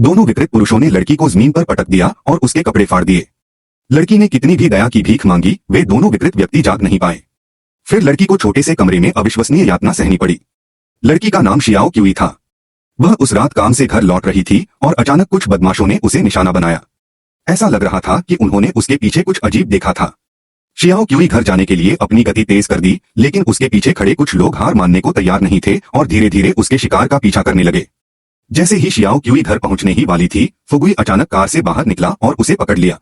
दोनों विकृत पुरुषों ने लड़की को जमीन पर पटक दिया और उसके कपड़े फाड़ दिए। लड़की ने कितनी भी दया की भीख मांगी, वे दोनों विकृत व्यक्ति जाग नहीं पाए। फिर लड़की को छोटे से कमरे में अविश्वसनीय यातना सहनी पड़ी। लड़की का नाम शियाओ क्यूई था। वह उस रात काम से घर लौट रही थी और अचानक कुछ बदमाशों ने उसे निशाना बनाया। ऐसा लग रहा था कि उन्होंने उसके पीछे कुछ अजीब देखा था। शियाओ क्यूई घर जाने के लिए अपनी गति तेज कर दी, लेकिन उसके पीछे खड़े कुछ लोग हार मानने को तैयार नहीं थे और धीरे धीरे उसके शिकार का पीछा करने लगे। जैसे ही शियाओ क्यूई घर पहुंचने ही वाली थी, फुगुई अचानक कार से बाहर निकला और उसे पकड़ लिया।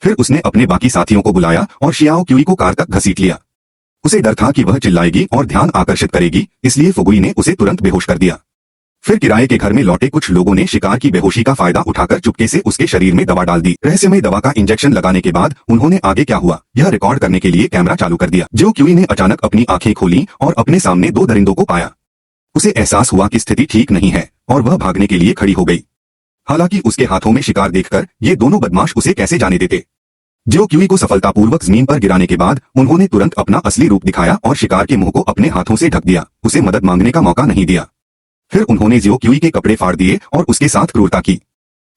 फिर उसने अपने बाकी साथियों को बुलाया और शियाओ क्यूई को कार तक घसीट लिया। उसे डर था कि वह चिल्लाएगी और ध्यान आकर्षित करेगी, इसलिए फुगुई ने उसे तुरंत बेहोश कर दिया। फिर किराए के घर में लौटे कुछ लोगों ने शिकार की बेहोशी का फायदा उठाकर चुपके से उसके शरीर में दवा डाल दी। रहस्यमय दवा का इंजेक्शन लगाने के बाद उन्होंने आगे क्या हुआ यह रिकॉर्ड करने के लिए कैमरा चालू कर दिया। जो क्यूई ने अचानक अपनी आंखें खोली और अपने सामने दो दरिंदों को पाया। उसे एहसास हुआ कि स्थिति ठीक नहीं है और वह भागने के लिए खड़ी हो गई। हालांकि उसके हाथों में शिकार देखकर ये दोनों बदमाश उसे कैसे जाने देते। जो क्यूई को सफलतापूर्वक जमीन पर गिराने के बाद उन्होंने तुरंत अपना असली रूप दिखाया और शिकार के मुंह को अपने हाथों से ढक दिया। उसे मदद मांगने का मौका नहीं दिया। फिर उन्होंने जियो क्यूई के कपड़े फाड़ दिए और उसके साथ क्रूरता की।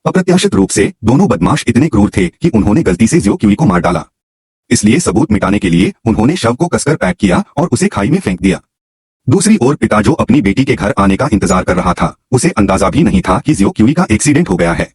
अप्रत्याशित रूप से दोनों बदमाश इतने क्रूर थे कि उन्होंने गलती से जियो क्यूई को मार डाला। इसलिए सबूत मिटाने के लिए उन्होंने शव को कसकर पैक किया और उसे खाई में फेंक दिया। दूसरी ओर पिता जो अपनी बेटी के घर आने का इंतजार कर रहा था, उसे अंदाजा भी नहीं था कि जियो क्यूई का एक्सीडेंट हो गया है।